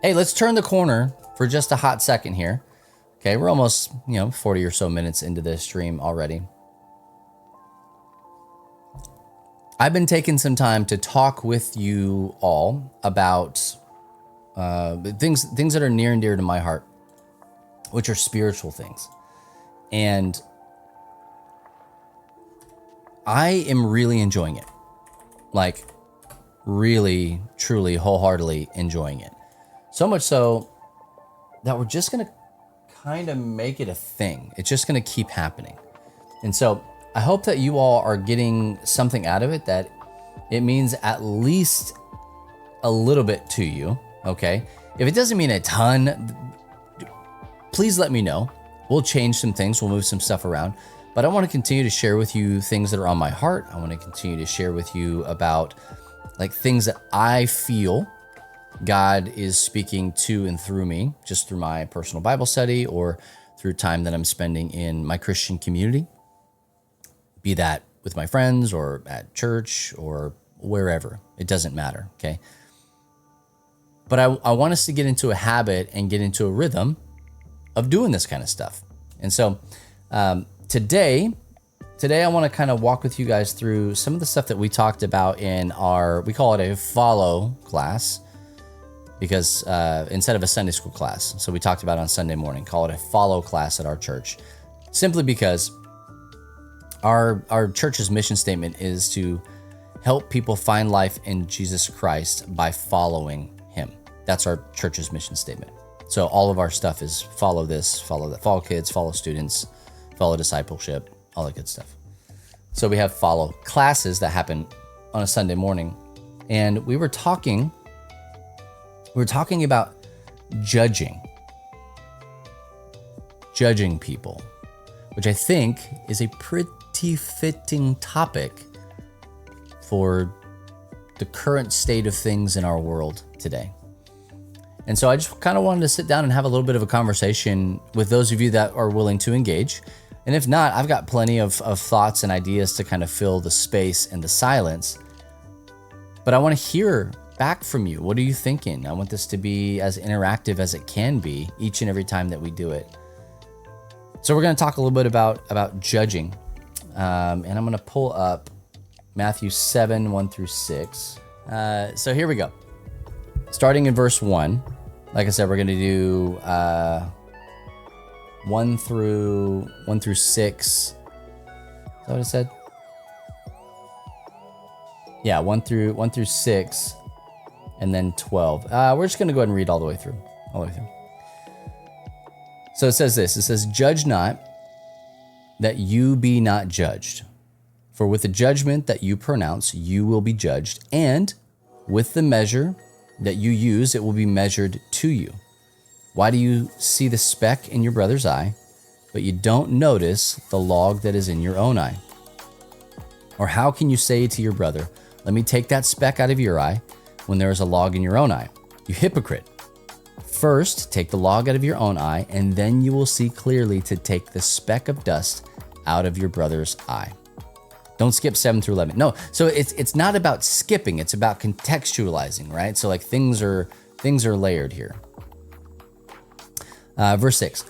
Hey, let's turn the corner for just a hot second here. Okay, we're almost, 40 or so minutes into this stream already. I've been taking some time to talk with you all about things that are near and dear to my heart, which are spiritual things. And I am really enjoying it. Like, really, truly, wholeheartedly enjoying it. So much so that we're just going to kind of make it a thing. It's just going to keep happening. And so I hope that you all are getting something out of it, that it means at least a little bit to you, okay? If it doesn't mean a ton, please let me know. We'll change some things, we'll move some stuff around. But I want to continue to share with you things that are on my heart. I want to continue to share with you about like things that I feel God is speaking to and through me, just through my personal Bible study or through time that I'm spending in my Christian community, be that with my friends or at church or wherever. It doesn't matter, okay? But I want us to get into a habit and get into a rhythm of doing this kind of stuff. And so today I want to kind of walk with you guys through some of the stuff that we talked about in we call it a follow class, because instead of a Sunday school class. So we talked about on Sunday morning, call it a follow class at our church, simply because our church's mission statement is to help people find life in Jesus Christ by following him. That's our church's mission statement. So all of our stuff is follow this, follow that, follow kids, follow students, follow discipleship, all that good stuff. So we have follow classes that happen on a Sunday morning. And we were talking about judging people, which I think is a pretty fitting topic for the current state of things in our world today. And so I just kind of wanted to sit down and have a little bit of a conversation with those of you that are willing to engage. And if not, I've got plenty of thoughts and ideas to kind of fill the space and the silence. But I want to hear back from you. What are you thinking? I want this to be as interactive as it can be each and every time that we do it. So we're going to talk a little bit about judging. And I'm going to pull up Matthew 7, 1 through 6. So here we go. Starting in verse 1. Like I said, we're going to do 1 through 6. Is that what it said? Yeah, 1 through 6, and then 12. We're just going to go ahead and read all the way through. So it says this. It says, "Judge not, that you be not judged. For with the judgment that you pronounce, you will be judged. And with the measure that you use, it will be measured to you. Why do you see the speck in your brother's eye, but you don't notice the log that is in your own eye? Or how can you say to your brother, 'Let me take that speck out of your eye,' when there is a log in your own eye? You hypocrite. First, take the log out of your own eye, and then you will see clearly to take the speck of dust out of your brother's eye." Don't skip 7 through 11. No, so it's not about skipping, it's about contextualizing, right? So like things are layered here. Verse 6.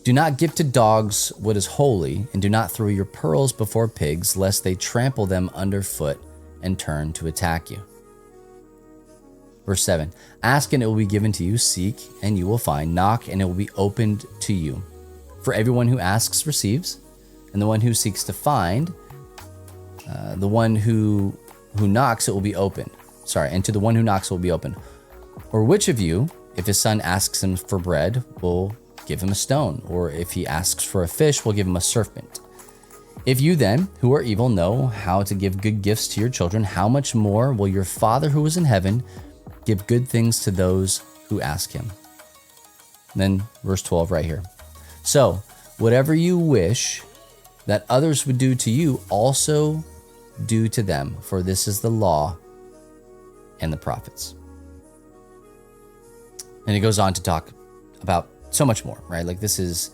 "Do not give to dogs what is holy, and do not throw your pearls before pigs, lest they trample them underfoot and turn to attack you." Verse 7. "Ask and it will be given to you, seek and you will find, knock and it will be opened to you. For everyone who asks receives, and the one who seeks to find, the one who knocks it will be opened. And to the one who knocks it will be opened. Or which of you, if his son asks him for bread, will give him a stone? Or if he asks for a fish, will give him a serpent? If you then, who are evil, know how to give good gifts to your children, how much more will your Father who is in heaven give good things to those who ask him?" And then verse 12 right here. "So whatever you wish that others would do to you, also do to them, for this is the law and the prophets." And it goes on to talk about so much more, right? Like this is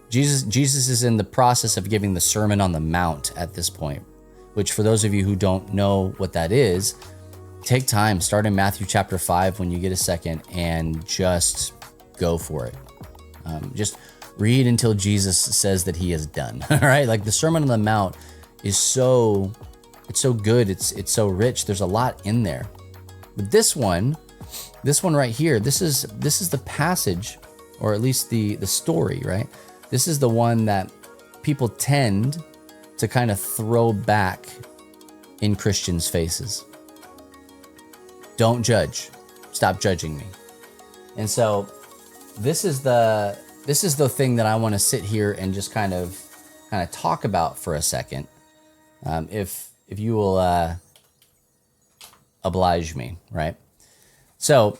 Jesus is in the process of giving the Sermon on the Mount at this point, which for those of you who don't know what that is, take time, start in Matthew chapter 5 when you get a second, and just go for it. Just read until Jesus says that he is done. All right, like the Sermon on the Mount is so good. It's so rich. There's a lot in there. But this one right here, this is the passage, or at least the story, right? This is the one that people tend to kind of throw back in Christians' faces. Don't judge. Stop judging me. And so this is the thing that I want to sit here and just kind of talk about for a second. If you will oblige me, right? So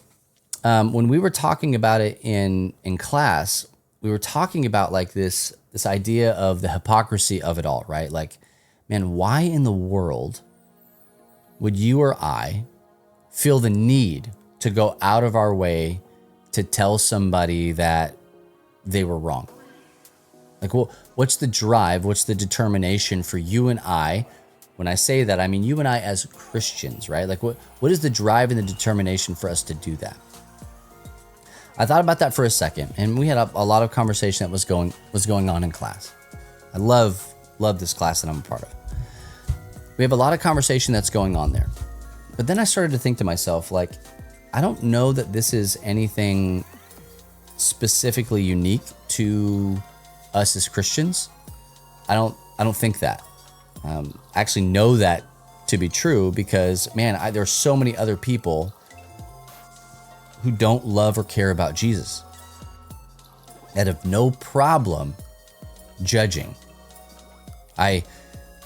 when we were talking about it in class, we were talking about like this idea of the hypocrisy of it all, right? Like, man, why in the world would you or I feel the need to go out of our way to tell somebody that they were wrong? Like, well, what's the drive? What's the determination for you and I? When I say that, I mean you and I as Christians, right? Like, what is the drive and the determination for us to do that? I thought about that for a second, and we had a lot of conversation that was going on in class. I love this class that I'm a part of. We have a lot of conversation that's going on there. But then I started to think to myself, like, I don't know that this is anything specifically unique to us as Christians. I don't think that. I actually know that to be true because, man, there's so many other people who don't love or care about Jesus that have no problem judging. I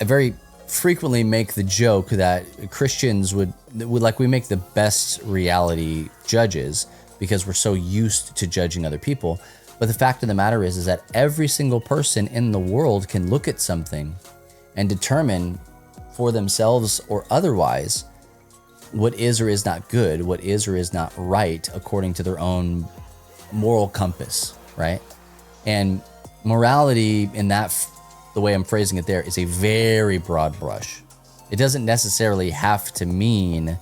very frequently make the joke that Christians would like, we make the best reality judges because we're so used to judging other people. But the fact of the matter is that every single person in the world can look at something and determine for themselves or otherwise what is or is not good, what is or is not right according to their own moral compass, right? And morality in that, the way I'm phrasing it there, is a very broad brush. It doesn't necessarily have to mean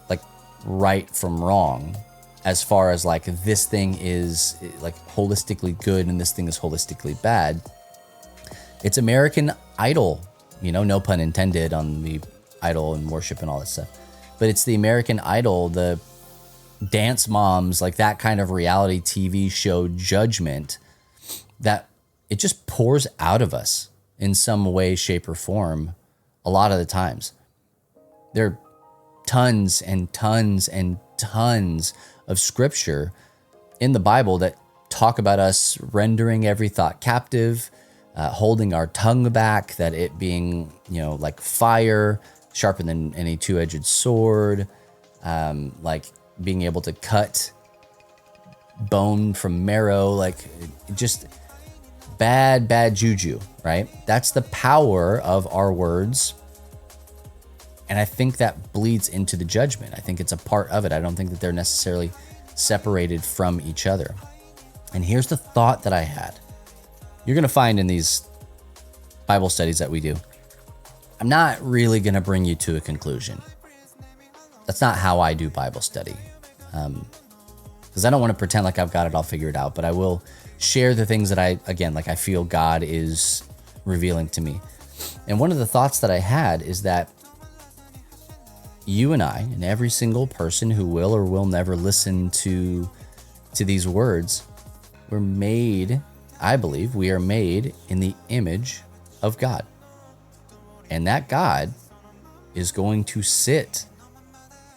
like right from wrong, as far as like this thing is like holistically good and this thing is holistically bad. It's American Idol, no pun intended on the idol and worship and all that stuff. But it's the American Idol, the Dance Moms, like that kind of reality TV show judgment that it just pours out of us in some way, shape, or form a lot of the times. There are tons and tons and tons of scripture in the Bible that talk about us rendering every thought captive, holding our tongue back, that it being, like fire, sharper than any two-edged sword, like being able to cut bone from marrow, like just bad juju, right? That's the power of our words. And I think that bleeds into the judgment. I think it's a part of it. I don't think that they're necessarily separated from each other. And here's the thought that I had. You're going to find in these Bible studies that we do, I'm not really going to bring you to a conclusion. That's not how I do Bible study. Because I don't want to pretend like I've got it all figured out, but I will share the things that I feel God is revealing to me. And one of the thoughts that I had is that you and I, and every single person who will or will never listen to these words, we're made, I believe, we are made in the image of God. And that God is going to sit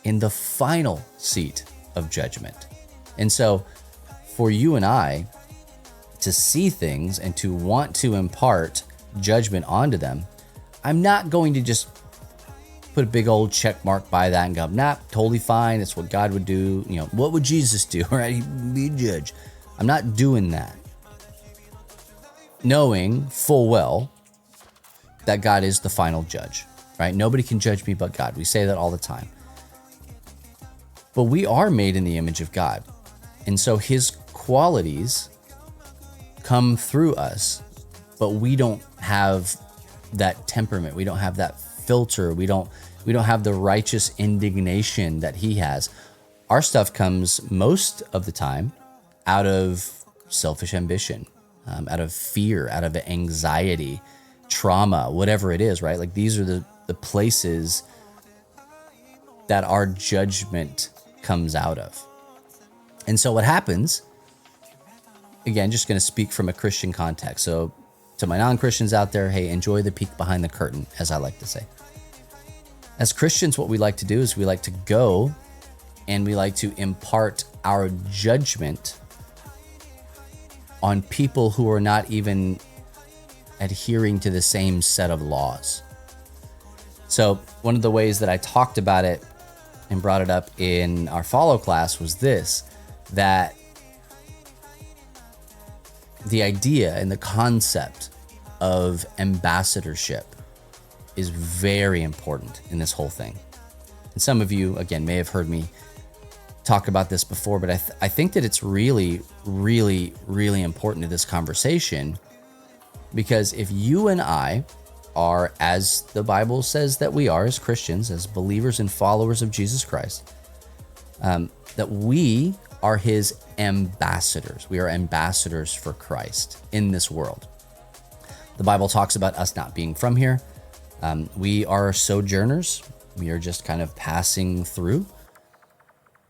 in the final seat of judgment. And so for you and I to see things and to want to impart judgment onto them, I'm not going to just put a big old check mark by that and go, nah, totally fine. That's what God would do. What would Jesus do? Right? He'd be a judge. I'm not doing that. Knowing full well that God is the final judge, right? Nobody can judge me but God. We say that all the time. But we are made in the image of God. And so his qualities come through us, but we don't have that temperament. We don't have that filter. We don't We don't have the righteous indignation that he has. Our stuff comes most of the time out of selfish ambition, out of fear, out of anxiety, trauma, whatever it is, right? Like these are the places that our judgment comes out of. And so what happens, again, just going to speak from a Christian context. So to my non-Christians out there, hey, enjoy the peek behind the curtain, as I like to say. As Christians, what we like to do is we like to go and we like to impart our judgment on people who are not even adhering to the same set of laws. So one of the ways that I talked about it and brought it up in our follow class was this, that the idea and the concept of ambassadorship is very important in this whole thing. And some of you, again, may have heard me talk about this before, but I think that it's really, really, really important to this conversation, because if you and I are, as the Bible says that we are as Christians, as believers and followers of Jesus Christ, that we are his ambassadors. We are ambassadors for Christ in this world. The Bible talks about us not being from here. We are sojourners. We are just kind of passing through.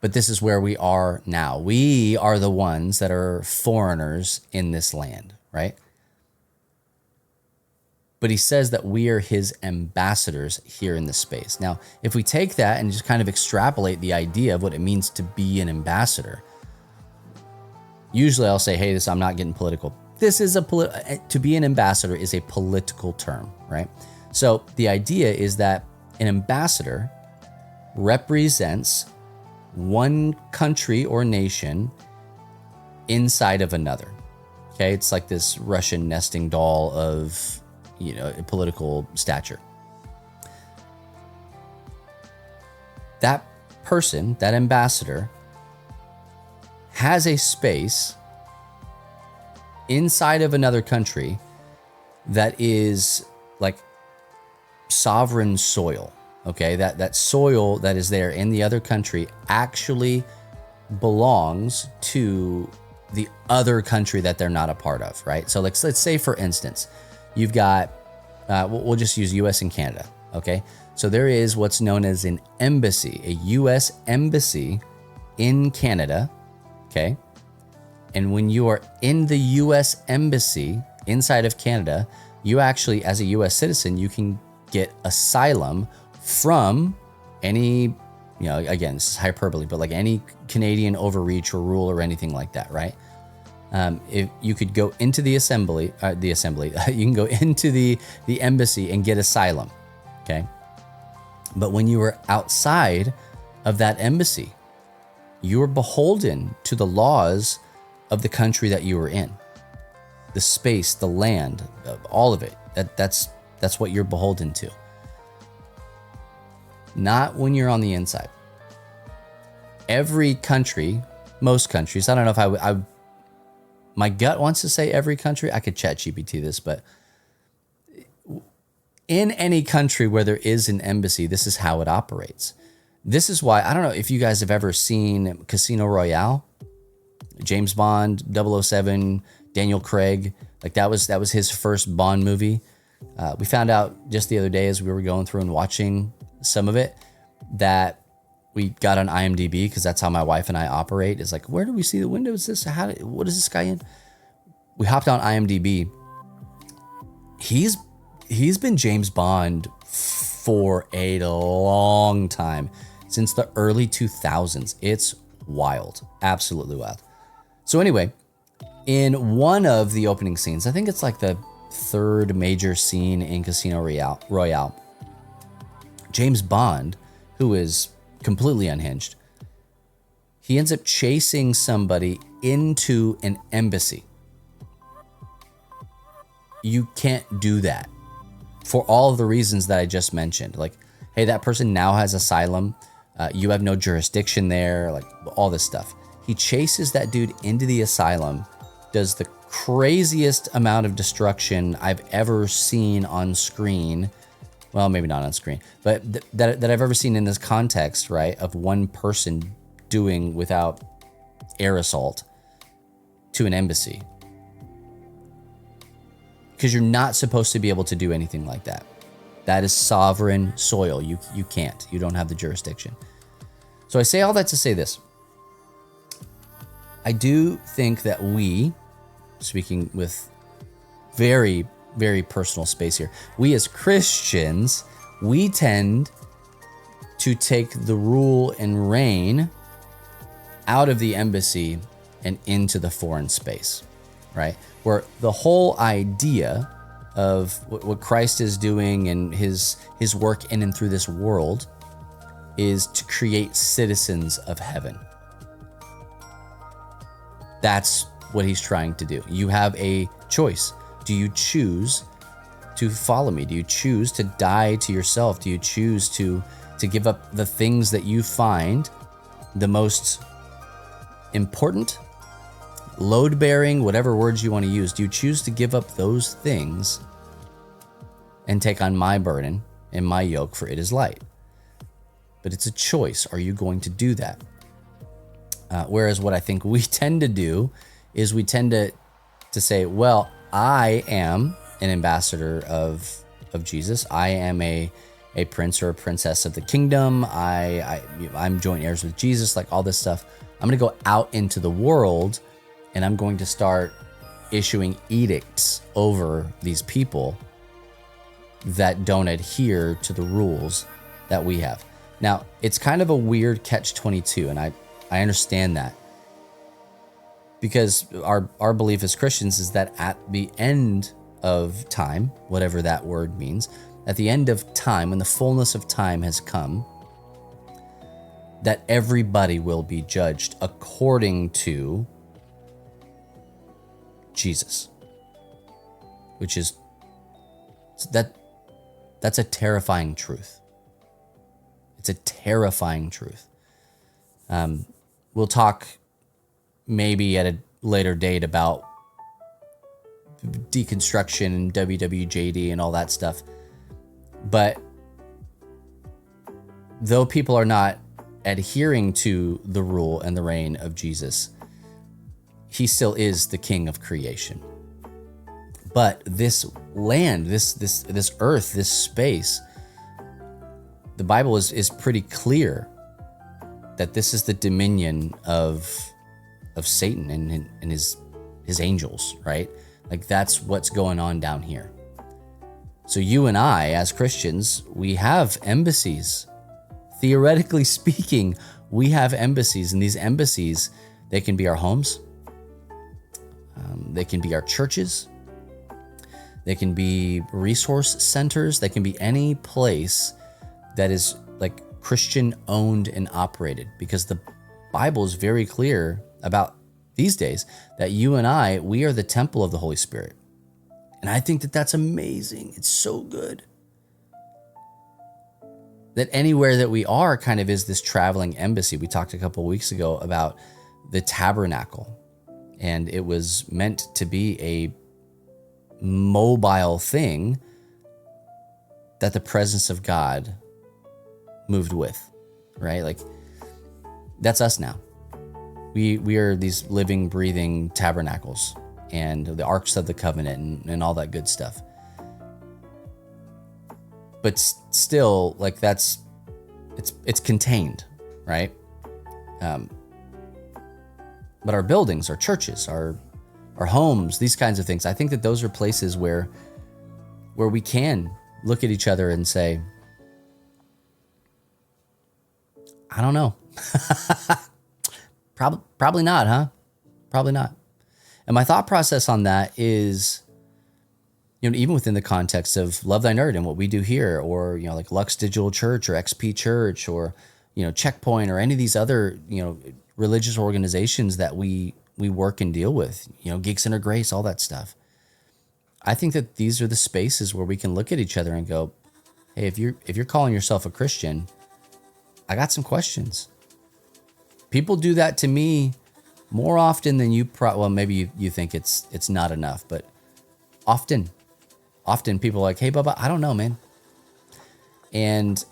But this is where we are now. We are the ones that are foreigners in this land, right? But he says that we are his ambassadors here in this space. Now, if we take that and just kind of extrapolate the idea of what it means to be an ambassador, usually I'll say, hey, I'm not getting political. This is to be an ambassador is a political term, right? So the idea is that an ambassador represents one country or nation inside of another. Okay, it's like this Russian nesting doll of, political stature. That person, that ambassador, has a space inside of another country that is like sovereign soil. Okay, that soil that is there in the other country actually belongs to the other country that they're not a part of, right? So let's say, for instance, you've got, we'll just use US and Canada, okay? So there is what's known as an embassy, a US embassy in Canada, okay? And when you are in the US embassy inside of Canada, you actually, as a US citizen, you can get asylum from any, again, this is hyperbole, but like any Canadian overreach or rule or anything like that, right? If you could go into the assembly, you can go into the embassy and get asylum, okay? But when you were outside of that embassy, you were beholden to the laws of the country that you were in, the space, the land, all of it. That's what you're beholden to. Not when you're on the inside. Every country, most countries, I don't know if I my gut wants to say every country. I could chat GPT this, but in any country where there is an embassy, this is how it operates. This is why, I don't know if you guys have ever seen Casino Royale, James Bond, 007, Daniel Craig. Like that was his first Bond movie. We found out just the other day as we were going through and watching some of it that we got on IMDb, because that's how my wife and I operate. Is like, where do we see the window? Is this what is this guy in? We hopped on IMDb. He's been James Bond for a long time, since the early 2000s. It's wild, absolutely wild. So anyway, in one of the opening scenes, I think it's like the third major scene in Casino Royale, James Bond, who is completely unhinged, he ends up chasing somebody into an embassy. You can't do that for all of the reasons that I just mentioned. Like, hey, that person now has asylum. You have no jurisdiction there, like all this stuff. He chases that dude into the asylum, does the craziest amount of destruction I've ever seen on screen, well, maybe not on screen, but that I've ever seen in this context, right, of one person doing without air assault to an embassy. Because you're not supposed to be able to do anything like that. That is sovereign soil. You can't. You don't have the jurisdiction. So I say all that to say this. I do think that we, speaking with very, very personal space here, we as Christians, we tend to take the rule and reign out of the embassy and into the foreign space, right? Where the whole idea of what Christ is doing and his work in and through this world is to create citizens of heaven. That's what he's trying to do. You have a choice. Do you choose to follow me? Do you choose to die to yourself? Do you choose to give up the things that you find the most important, load-bearing, whatever words you want to use? Do you choose to give up those things and take on my burden and my yoke, for it is light? But it's a choice. Are you going to do that? Whereas what I think we tend to do is we tend to say, well, I am an ambassador of Jesus. I am a prince or a princess of the kingdom. I'm joint heirs with Jesus, like all this stuff. I'm going to go out into the world and I'm going to start issuing edicts over these people that don't adhere to the rules that we have. Now, it's kind of a weird catch-22, and I understand that, because our belief as Christians is that at the end of time, whatever that word means, at the end of time, when the fullness of time has come, that everybody will be judged according to Jesus, which is that's a terrifying truth. It's a terrifying truth. We'll talk maybe at a later date about deconstruction and WWJD and all that stuff. But though people are not adhering to the rule and the reign of Jesus, he still is the king of creation. But this land, this earth, this space, the Bible is pretty clear that this is the dominion of Satan and his angels, right? Like, that's what's going on down here. So you and I, as Christians, we have embassies. Theoretically speaking, we have embassies, and these embassies, they can be our homes. They can be our churches. They can be resource centers. They can be any place that is like Christian owned and operated, because the Bible is very clear about these days that you and I, we are the temple of the Holy Spirit. And I think that that's amazing. It's so good. That anywhere that we are kind of is this traveling embassy. We talked a couple of weeks ago about the tabernacle, and it was meant to be a mobile thing that the presence of God moved with, right? Like, that's us now. We are these living, breathing tabernacles and the arks of the covenant and all that good stuff. But still, like, it's contained, right? But our buildings, our churches, our homes, these kinds of things, I think that those are places where we can look at each other and say, I don't know. Probably not, huh? Probably not. And my thought process on that is, even within the context of Love Thy Nerd and what we do here, or, like Lux Digital Church or XP Church or, Checkpoint or any of these other, religious organizations that we work and deal with, Geeks Under Grace, all that stuff. I think that these are the spaces where we can look at each other and go, hey, if you're calling yourself a Christian, I got some questions. People do that to me more often than you well, maybe you think it's not enough, but often people are like, hey, Bubba, I don't know, man. And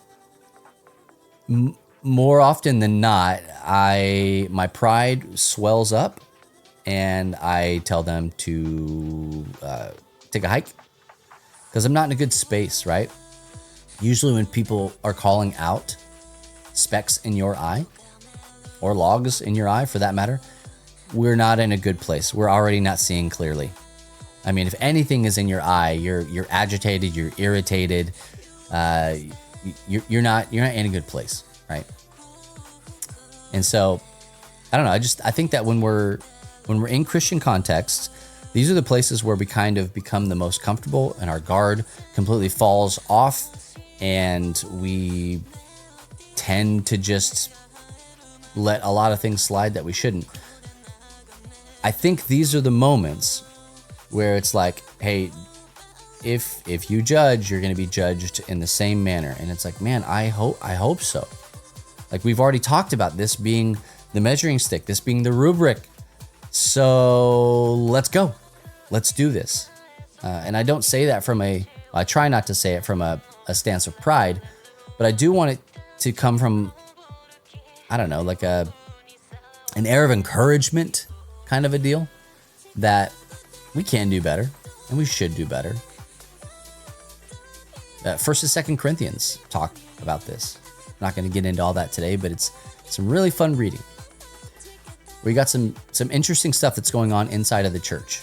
more often than not, my pride swells up, and I tell them to take a hike because I'm not in a good space, right? Usually when people are calling out specks in your eye, or logs in your eye for that matter, we're not in a good place. We're already not seeing clearly. I mean, if anything is in your eye, you're agitated, you're irritated, you're not in a good place, right? And so, I don't know. I think that when we're in Christian contexts, these are the places where we kind of become the most comfortable, and our guard completely falls off, and we tend to just let a lot of things slide that we shouldn't. I think these are the moments where it's like, hey, if you judge, you're going to be judged in the same manner. And it's like, man, I hope so. Like, we've already talked about this being the measuring stick, this being the rubric. So let's go. Let's do this. And I don't say that I try not to say it from a stance of pride, but I do want it to come from, I don't know, like an air of encouragement kind of a deal, that we can do better and we should do better. First and Second Corinthians talk about this. I'm not going to get into all that today, but it's some really fun reading. We got some interesting stuff that's going on inside of the church,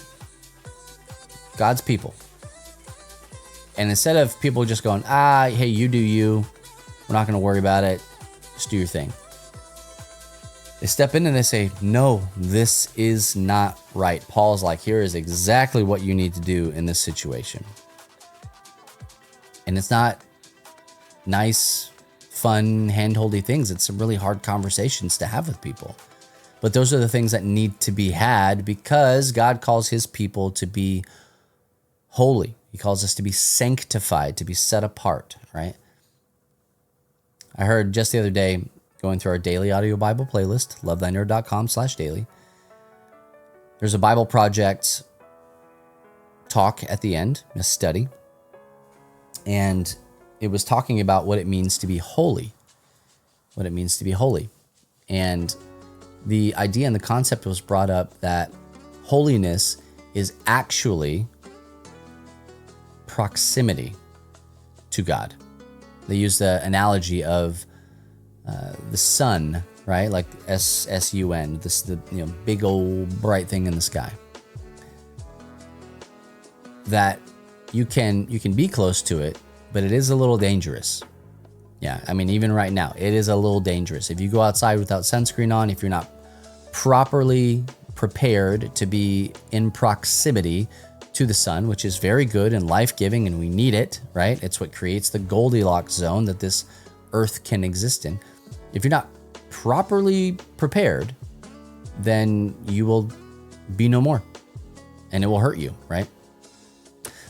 God's people. And instead of people just going, hey, you do you, we're not going to worry about it, just do your thing, they step in and they say, no, this is not right. Paul's like, here is exactly what you need to do in this situation. And it's not nice, fun, hand-holdy things. It's some really hard conversations to have with people. But those are the things that need to be had, because God calls his people to be holy. He calls us to be sanctified, to be set apart, right? I heard just the other day, going through our daily audio Bible playlist, lovethynerd.com/daily. There's a Bible Project talk at the end, a study. And it was talking about what it means to be holy. What it means to be holy. And the idea and the concept was brought up that holiness is actually proximity to God. They use the analogy of the sun, right? Like S-U-N, the big old bright thing in the sky. That you can be close to it, but it is a little dangerous. Yeah, I mean, even right now, it is a little dangerous. If you go outside without sunscreen on, if you're not properly prepared to be in proximity to the sun, which is very good and life-giving, and we need it, right? It's what creates the Goldilocks zone that this earth can exist in. If you're not properly prepared, then you will be no more, and it will hurt you, right?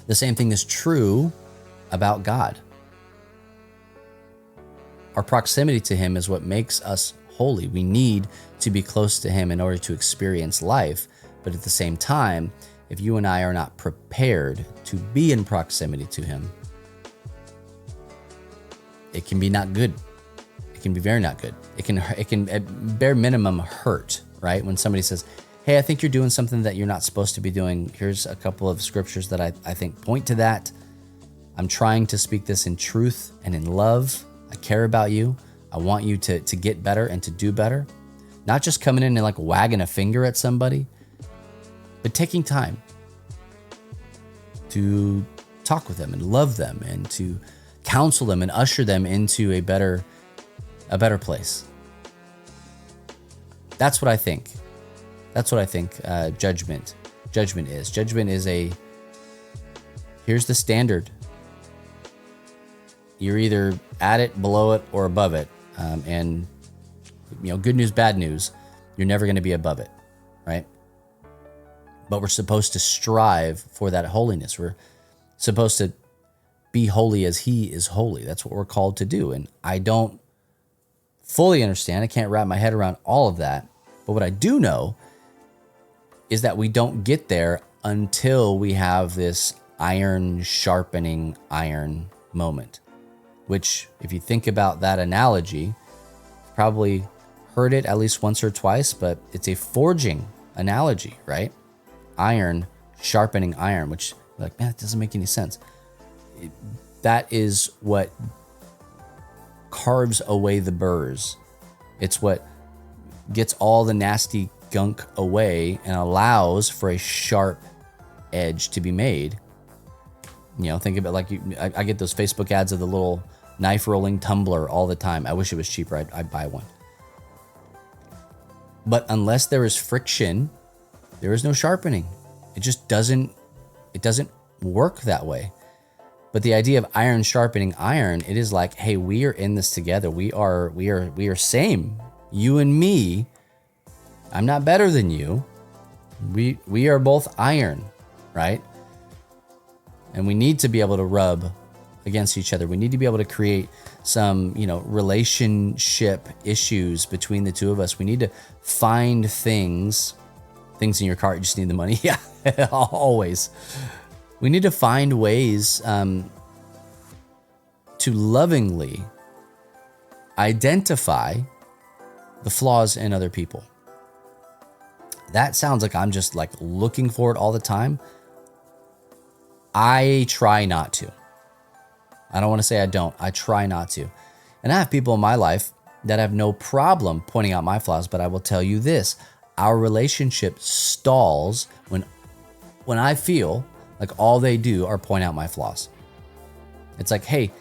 The same thing is true about God. Our proximity to him is what makes us holy. We need to be close to him in order to experience life. But at the same time, if you and I are not prepared to be in proximity to him, it can be not good. It can be very not good. It can at bare minimum hurt, right? When somebody says, hey, I think you're doing something that you're not supposed to be doing. Here's a couple of scriptures that I think point to that. I'm trying to speak this in truth and in love. I care about you. I want you to get better and to do better. Not just coming in and like wagging a finger at somebody, but taking time to talk with them and love them and to counsel them and usher them into a better place. That's what I think. That's what I think judgment is. Judgment is here's the standard. You're either at it, below it, or above it. And good news, bad news, you're never going to be above it, right? But we're supposed to strive for that holiness. We're supposed to be holy as he is holy. That's what we're called to do. And I don't fully understand. I can't wrap my head around all of that. But what I do know is that we don't get there until we have this iron sharpening iron moment. which if you think about that analogy, you've probably heard it at least once or twice, but it's a forging analogy, right? Iron sharpening iron, which like, man, it doesn't make any sense. That is what carves away the burrs. It's what gets all the nasty gunk away and allows for a sharp edge to be made. You know, think of it like I get those Facebook ads of the little knife rolling tumbler all the time. I wish it was cheaper. I'd buy one. But unless there is friction, there is no sharpening. It just doesn't work that way. But the idea of iron sharpening iron, it is like, hey, we are in this together. We are same. You and me. I'm not better than you. We are both iron, right? And we need to be able to rub against each other. We need to be able to create some, relationship issues between the two of us. We need to find things in your cart. You just need the money. Yeah, always. We need to find ways to lovingly identify the flaws in other people. That sounds like I'm just like looking for it all the time. I try not to. I don't want to say I don't. I try not to. And I have people in my life that have no problem pointing out my flaws, but I will tell you this. Our relationship stalls when I feel like all they do are point out my flaws. It's like, hey,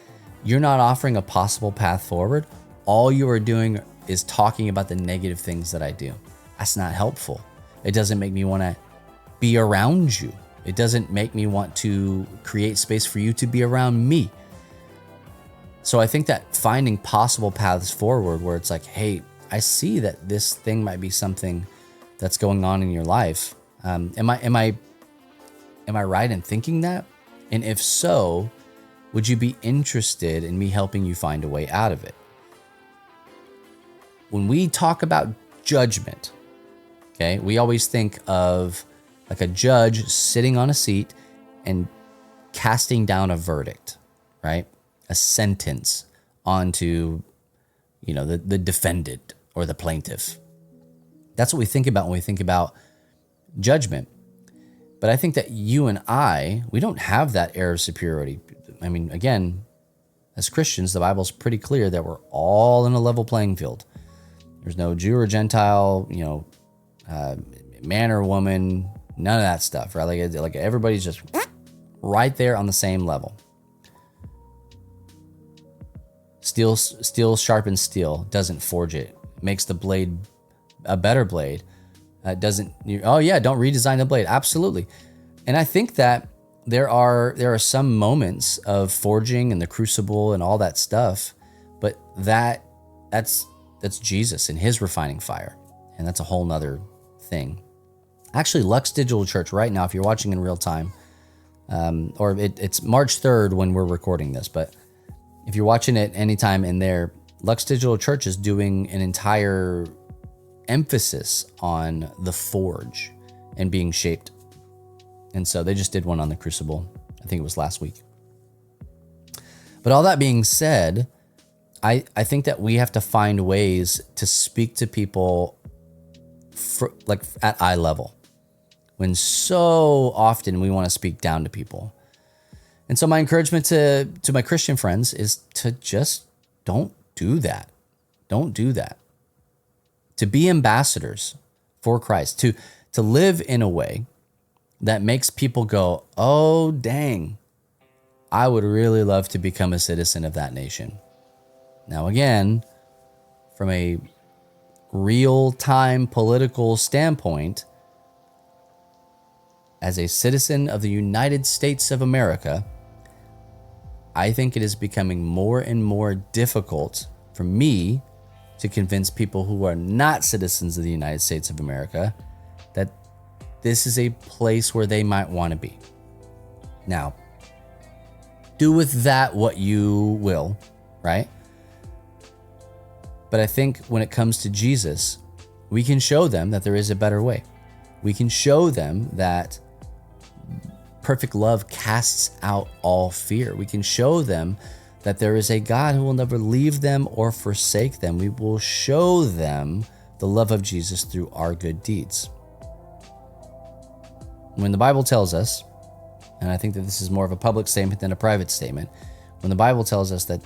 you're not offering a possible path forward. All you are doing is talking about the negative things that I do. That's not helpful. It doesn't make me want to be around you. It doesn't make me want to create space for you to be around me. So I think that finding possible paths forward where it's like, hey, I see that this thing might be something that's going on in your life. Am I right in thinking that? And if so, would you be interested in me helping you find a way out of it? When we talk about judgment, okay, we always think of like a judge sitting on a seat and casting down a verdict, right? A sentence onto, the defendant or the plaintiff. That's what we think about when we think about judgment. But I think that you and we don't have that air of superiority. I mean, again, as Christians, the Bible's pretty clear that we're all in a level playing field. There's no Jew or Gentile, man or woman, none of that stuff, right? Like everybody's just right there on the same level. Steel sharpens steel, doesn't forge it. Makes the blade a better blade. Don't redesign the blade. Absolutely. And I think that there are some moments of forging and the crucible and all that stuff, but that's Jesus and his refining fire. And that's a whole nother thing. Actually, Lux Digital Church right now, if you're watching in real time, it's March 3rd when we're recording this, but if you're watching it anytime in there, Lux Digital Church is doing an entire emphasis on the forge and being shaped. And so they just did one on the crucible. I think it was last week. But all that being said, I think that we have to find ways to speak to people at eye level, when so often we want to speak down to people. And so my encouragement to my Christian friends is to just don't do that. Don't do that. To be ambassadors for Christ, to live in a way that makes people go, oh, dang, I would really love to become a citizen of that nation. Now, again, from a real-time political standpoint, as a citizen of the United States of America, I think it is becoming more and more difficult for me to convince people who are not citizens of the United States of America that this is a place where they might want to be. Now, do with that what you will, right? But I think when it comes to Jesus, we can show them that there is a better way. We can show them that perfect love casts out all fear. We can show them that there is a God who will never leave them or forsake them. We will show them the love of Jesus through our good deeds. When the Bible tells us, and I think that this is more of a public statement than a private statement, when the Bible tells us that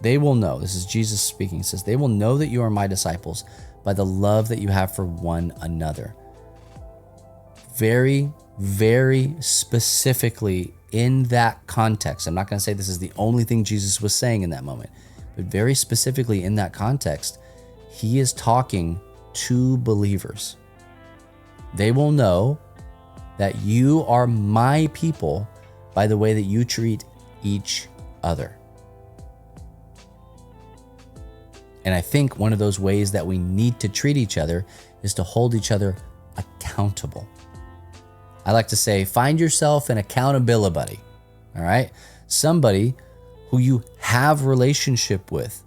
they will know, this is Jesus speaking, it says, they will know that you are my disciples by the love that you have for one another. Very, very specifically in that context. I'm not going to say this is the only thing Jesus was saying in that moment, but very specifically in that context, he is talking to believers. They will know that you are my people by the way that you treat each other. And I think one of those ways that we need to treat each other is to hold each other accountable. I like to say, find yourself an accountability buddy, all right? Somebody who you have relationship with,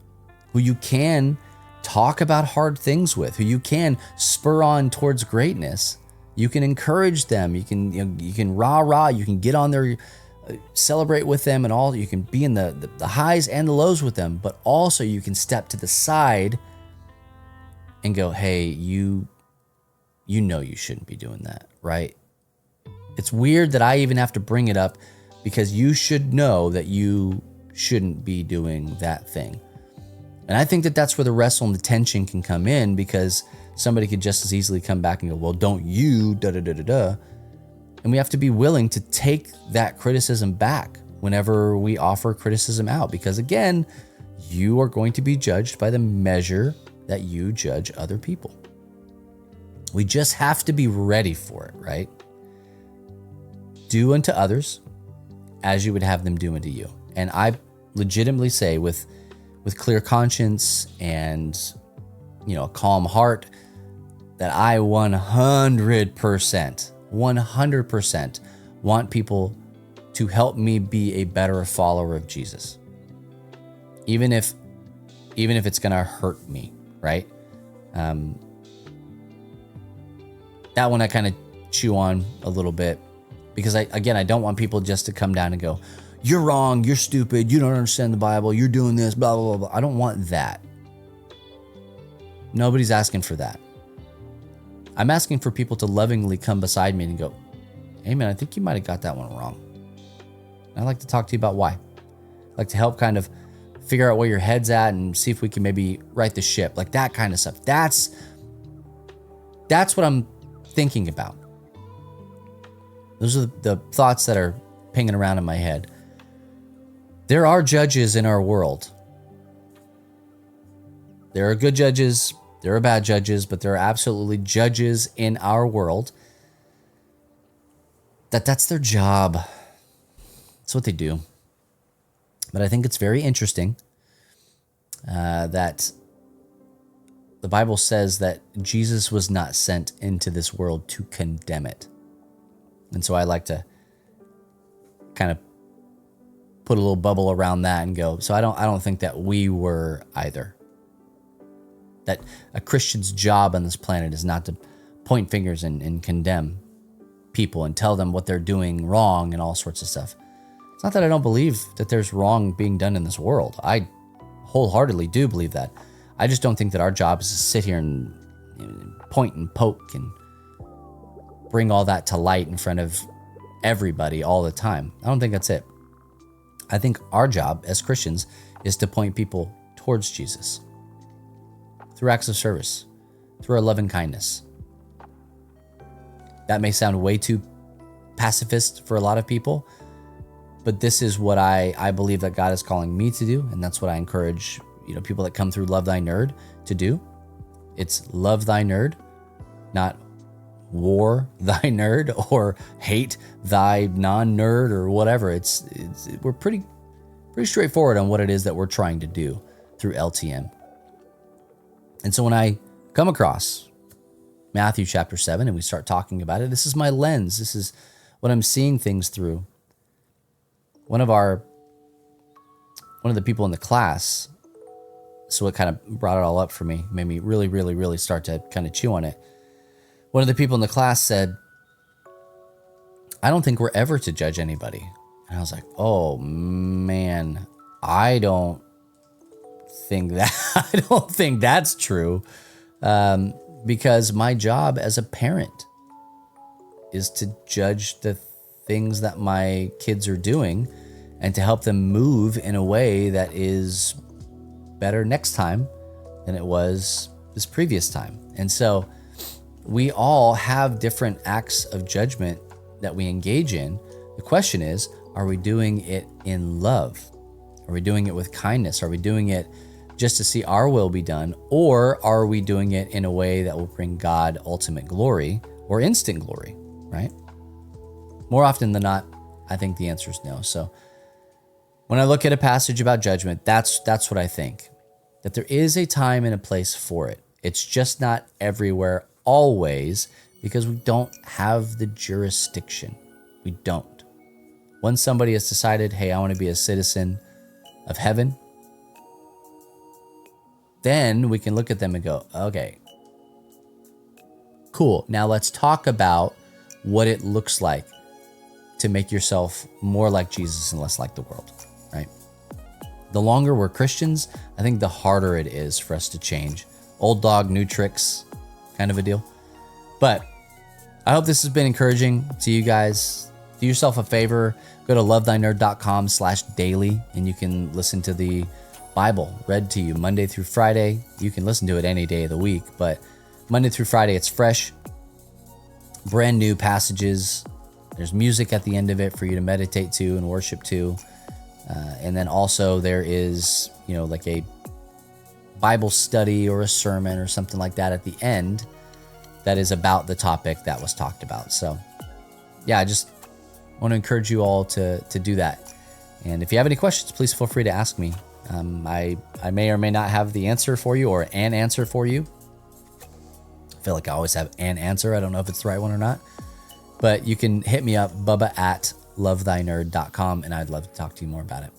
who you can talk about hard things with, who you can spur on towards greatness. You can encourage them. You can rah-rah. You can get on there, celebrate with them and all. You can be in the highs and the lows with them, but also you can step to the side and go, hey, you know you shouldn't be doing that, right? It's weird that I even have to bring it up because you should know that you shouldn't be doing that thing. And I think that that's where the wrestle and the tension can come in, because somebody could just as easily come back and go, well, don't you, da-da-da-da-da. And we have to be willing to take that criticism back whenever we offer criticism out, because again, you are going to be judged by the measure that you judge other people. We just have to be ready for it, right? Do unto others as you would have them do unto you. And I legitimately say with clear conscience and, a calm heart, that I 100% want people to help me be a better follower of Jesus. Even if it's going to hurt me, right? That one I kind of chew on a little bit, because I don't want people just to come down and go, you're wrong, you're stupid, you don't understand the Bible, you're doing this, blah, blah, blah, blah. I don't want that. Nobody's asking for that. I'm asking for people to lovingly come beside me and go, hey man, I think you might have got that one wrong. And I'd like to talk to you about why. I'd like to help kind of figure out where your head's at and see if we can maybe right the ship, like that kind of stuff. That's what I'm thinking about. Those are the thoughts that are pinging around in my head. There are judges in our world. There are good judges, there are bad judges, but there are absolutely judges in our world that's their job. That's what they do. But I think it's very interesting that the Bible says that Jesus was not sent into this world to condemn it. And so I like to kind of put a little bubble around that and go, so I don't think that we were either. That a Christian's job on this planet is not to point fingers and condemn people and tell them what they're doing wrong and all sorts of stuff. It's not that I don't believe that there's wrong being done in this world. I wholeheartedly do believe that. I just don't think that our job is to sit here and point and poke and bring all that to light in front of everybody all the time. I don't think that's it. I think our job as Christians is to point people towards Jesus through acts of service, through our loving kindness. That may sound way too pacifist for a lot of people, but this is what I believe that God is calling me to do, and that's what I encourage people that come through Love Thy Nerd to do. It's love thy nerd, not war thy nerd or hate thy non-nerd or whatever. It's we're pretty straightforward on what it is that we're trying to do through LTN. And so when I come across Matthew chapter 7 and we start talking about it, this is my lens. This is what I'm seeing things through. One of the people in the class, so it kind of brought it all up for me, made me really, really, really start to kind of chew on it. One of the people in the class said, I don't think we're ever to judge anybody. And I was like, oh man, I don't think that I don't think that's true, because my job as a parent is to judge the things that my kids are doing and to help them move in a way that is better next time than it was this previous time. And so we all have different acts of judgment that we engage in. The question is, are we doing it in love? Are we doing it with kindness? Are we doing it just to see our will be done? Or are we doing it in a way that will bring God ultimate glory or instant glory, right? More often than not, I think the answer is no. So when I look at a passage about judgment, that's what I think, that there is a time and a place for it. It's just not everywhere always, because we don't have the jurisdiction. We don't. Once somebody has decided, hey, I want to be a citizen of heaven, then we can look at them and go, okay, cool. Now let's talk about what it looks like to make yourself more like Jesus and less like the world, right? The longer we're Christians, I think the harder it is for us to change. Old dog, new tricks kind of a deal. But I hope this has been encouraging to you guys. Do yourself a favor, go to lovethynerd.com/daily, and you can listen to the Bible read to you Monday through Friday. You can listen to it any day of the week, but Monday through Friday, it's fresh, brand new passages. There's music at the end of it for you to meditate to and worship to. And then also there is, like a Bible study or a sermon or something like that at the end that is about the topic that was talked about. So yeah, I just want to encourage you all to do that. And if you have any questions, please feel free to ask me. I may or may not have the answer for you or an answer for you. I feel like I always have an answer. I don't know if it's the right one or not. But you can hit me up, bubba@lovethynerd.com, and I'd love to talk to you more about it.